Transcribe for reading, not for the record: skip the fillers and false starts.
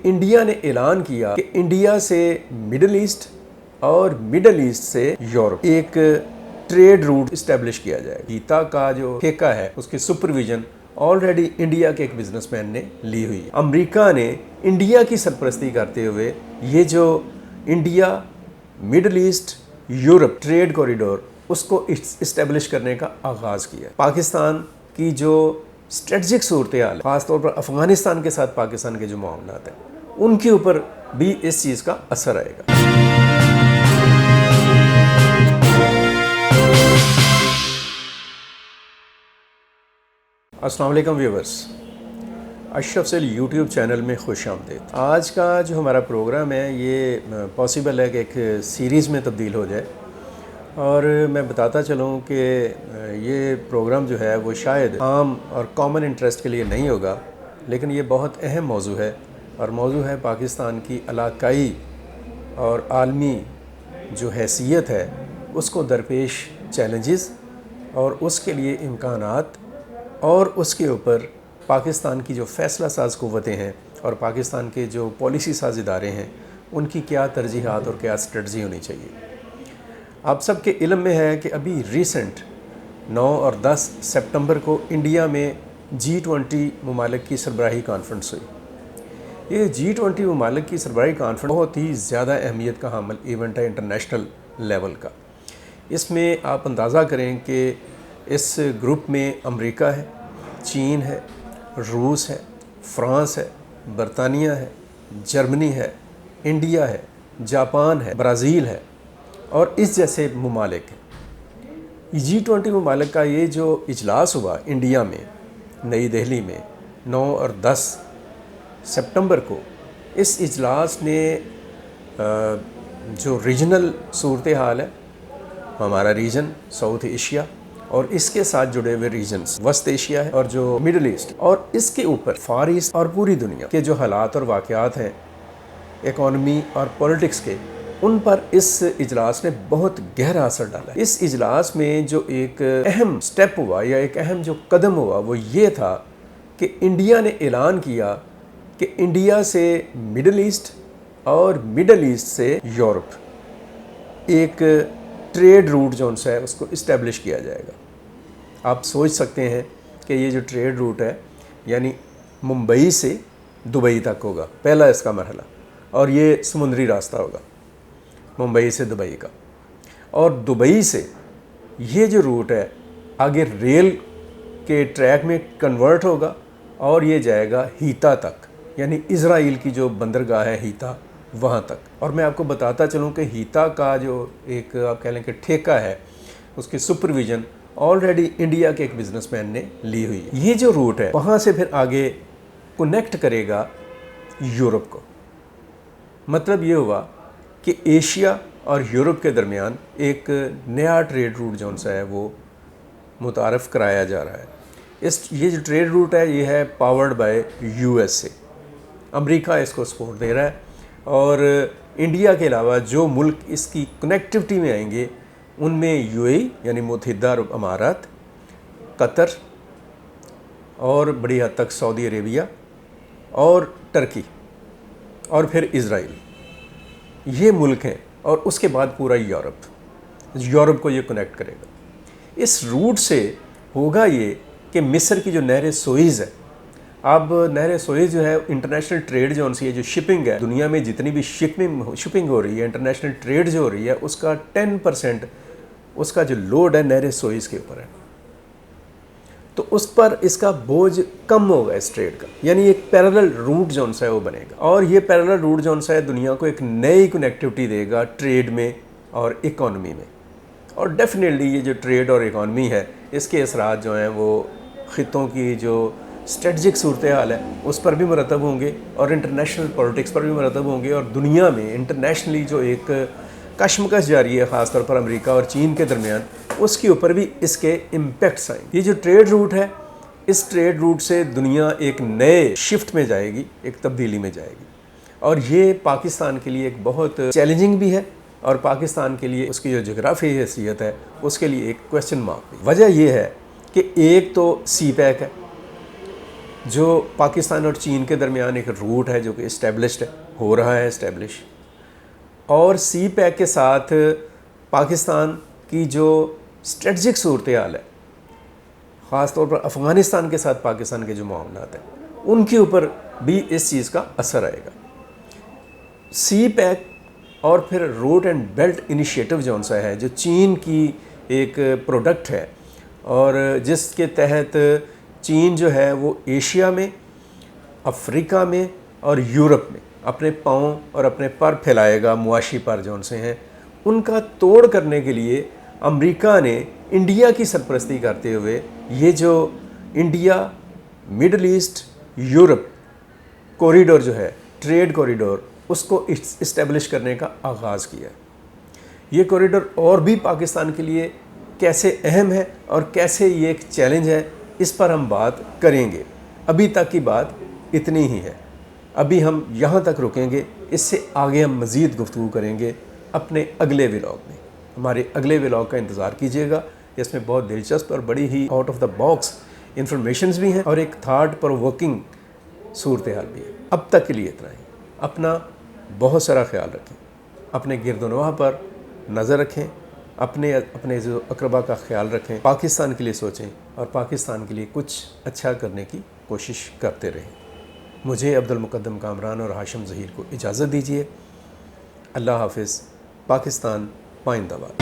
India ने ऐलान किया कि इंडिया से मिडल ईस्ट और मिडल ईस्ट से यूरोप एक ट्रेड रूट इस्टेब्लिश किया जाए। गीता का जो ठेका है उसकी सुपरविजन ऑलरेडी इंडिया के एक बिजनेसमैन ने ली हुई है। अमेरिका ने इंडिया की सरपरस्ती करते हुए ये जो India middle east Europe trade corridor उसको इस्टेब्लिश करने का आगाज़ किया। पाकिस्तान की जो स्ट्रेटजिक सूरत हाल है, ख़ासतौर पर अफ़गानिस्तान के साथ पाकिस्तान के जो मामलात हैं उनके ऊपर भी इस चीज़ का असर आएगा। अस्सलाम वालेकुम व्यूअर्स, अशरफ सेल यूट्यूब चैनल में खुश आमदीद। आज का जो हमारा प्रोग्राम है ये पॉसिबल है कि एक सीरीज़ में तब्दील हो जाए और मैं बताता चलूँ कि ये प्रोग्राम जो है वो शायद आम और कॉमन इंटरेस्ट के लिए नहीं होगा, लेकिन ये बहुत अहम मौजू है और मौजू है पाकिस्तान की इलाकाई और आलमी जो हैसियत है उसको दरपेश चैलेंजेस और उसके लिए इम्कानात और उसके ऊपर पाकिस्तान की जो फ़ैसला साज क़ुव्वतें हैं और पाकिस्तान के जो पॉलिसी साज इदारे हैं उनकी क्या तरजीहात और क्या स्ट्रेटजी होनी चाहिए। आप सबके इल्म में है कि अभी रिसेंट 9 और 10 सितंबर को इंडिया में G20 ममालिक की सरबराही कॉन्फ्रेंस हुई। ये G20 ममालिक की सरबराही कॉन्फ्रेंस बहुत ही ज़्यादा अहमियत का हामिल इवेंट है इंटरनेशनल लेवल का। इसमें आप अंदाज़ा करें कि इस ग्रुप में अमेरिका है, चीन है, रूस है, फ्रांस है, बरतानिया है, जर्मनी है, इंडिया है, जापान है, ब्राज़ील है और इस जैसे ममालिक हैं। G20 ममालिक का ये जो इजलास हुआ इंडिया में नई दिल्ली में 9 और 10 सितंबर को, इस इजलास ने जो रीजनल सूरत हाल है, हमारा रीजन साउथ एशिया और इसके साथ जुड़े हुए रीजन्स वस्त एशिया है और जो मिडल ईस्ट और इसके ऊपर फार ईस्ट और पूरी दुनिया के जो हालात और वाक़यात हैं इकॉनमी और पॉलिटिक्स के, उन पर इस इजलास ने बहुत गहरा असर डाला। इस इजलास में जो एक अहम स्टेप हुआ या एक अहम जो कदम हुआ वो ये था कि इंडिया ने ऐलान किया कि इंडिया से मिडल ईस्ट और मिडल ईस्ट से यूरोप एक ट्रेड रूट जो है उसको इस्टेब्लिश किया जाएगा। आप सोच सकते हैं कि ये जो ट्रेड रूट है यानी मुंबई से दुबई तक होगा पहला इसका मरहला, और ये समुद्री रास्ता होगा मुंबई से दुबई का, और दुबई से ये जो रूट है आगे रेल के ट्रैक में कन्वर्ट होगा और ये जाएगा हीता तक, यानी इज़राइल की जो बंदरगाह है हीता वहाँ तक। और मैं आपको बताता चलूँ कि हीता का जो एक आप कह लें कि ठेका है उसकी सुपरविजन ऑलरेडी इंडिया के एक बिजनेसमैन ने ली हुई है। ये जो रूट है वहाँ से फिर आगे कनेक्ट करेगा यूरोप को। मतलब ये हुआ कि एशिया और यूरोप के दरमियान एक नया ट्रेड रूट जो सा है वो मुतारफ़ कराया जा रहा है। ये जो ट्रेड रूट है ये है पावर्ड बाय USA। अमेरिका इसको सपोर्ट दे रहा है और इंडिया के अलावा जो मुल्क इसकी कनेक्टिविटी में आएंगे उनमें UAE यानी मुत्तहिदा अरब अमारात, कतर और बड़ी हद तक सऊदी अरेबिया और टर्की और फिर इज़राइल, ये मुल्क हैं, और उसके बाद पूरा यूरोप को ये कनेक्ट करेगा। इस रूट से होगा ये कि मिस्र की जो नहर सुएज़ है, अब नहर सुएज़ जो है इंटरनेशनल ट्रेड जो उनसे जो शिपिंग है दुनिया में जितनी भी शिपिंग हो रही है, इंटरनेशनल ट्रेड जो हो रही है उसका 10% उसका जो लोड है नहर सुएज़ के ऊपर है, तो उस पर इसका बोझ कम होगा इस ट्रेड का, यानी एक पैरेलल रूट जो है वो बनेगा। और ये पैरेलल रूट जो है दुनिया को एक नई कनेक्टिविटी देगा ट्रेड में और इकॉनमी में, और डेफिनेटली ये जो ट्रेड और इकॉनमी है इसके असरात जो हैं वो ख़ित्तों की जो स्ट्रेटजिक सूरत हाल है उस पर भी मरतब होंगे और इंटरनेशनल पॉलिटिक्स पर भी मरतब होंगे, और दुनिया में इंटरनेशनली जो एक कशमकश जारी है ख़ासतौर पर अमेरिका और चीन के दरमियान, उसके ऊपर भी इसके इम्पैक्ट्स आएंगे। ये जो ट्रेड रूट है, इस ट्रेड रूट से दुनिया एक नए शिफ्ट में जाएगी, एक तब्दीली में जाएगी, और ये पाकिस्तान के लिए एक बहुत चैलेंजिंग भी है और पाकिस्तान के लिए उसकी जो जोग्राफी हैसियत है उसके लिए एक क्वेश्चन मार्क भी। वजह यह है कि एक तो CPEC है, جو پاکستان اور چین کے درمیان ایک روٹ ہے جو کہ اسٹیبلشڈ ہے، ہو رہا ہے اسٹیبلش، اور سی پیک کے ساتھ پاکستان کی جو اسٹریٹجک صورتحال ہے، خاص طور پر افغانستان کے ساتھ پاکستان کے جو معاملات ہیں ان کے اوپر بھی اس چیز کا اثر آئے گا۔ سی پیک اور پھر روٹ اینڈ بیلٹ انیشیٹو جون سا ہے، جو چین کی ایک پروڈکٹ ہے اور جس کے تحت چین جو ہے وہ ایشیا میں، افریقہ میں اور یورپ میں اپنے پاؤں اور اپنے پر پھیلائے گا، معاشی پر جون سے ہیں، ان کا توڑ کرنے کے لیے امریکہ نے انڈیا کی سرپرستی کرتے ہوئے یہ جو India Middle East Europe corridor جو ہے، ٹریڈ کوریڈور، اس کو اسٹیبلش کرنے کا آغاز کیا۔ یہ کوریڈور اور بھی پاکستان کے لیے کیسے اہم ہے اور کیسے یہ ایک چیلنج ہے، اس پر ہم بات کریں گے۔ ابھی تک کی بات اتنی ہی ہے، ابھی ہم یہاں تک رکیں گے، اس سے آگے ہم مزید گفتگو کریں گے اپنے اگلے ولاگ میں۔ ہمارے اگلے ولاگ کا انتظار کیجیے گا، اس میں بہت دلچسپ اور بڑی ہی out of the box informations بھی ہیں اور ایک تھاٹ پرووکنگ صورتحال بھی ہے۔ اب تک کے لیے اتنا ہی۔ اپنا بہت سارا خیال رکھیں، اپنے گرد و نواح پر نظر رکھیں، اپنے جو اقربا کا خیال رکھیں، پاکستان کے لیے سوچیں اور پاکستان کے لیے کچھ اچھا کرنے کی کوشش کرتے رہیں۔ مجھے عبد المقدم کامران اور ہاشم ظہیر کو اجازت دیجیے۔ اللہ حافظ۔ پاکستان پائندہ باد۔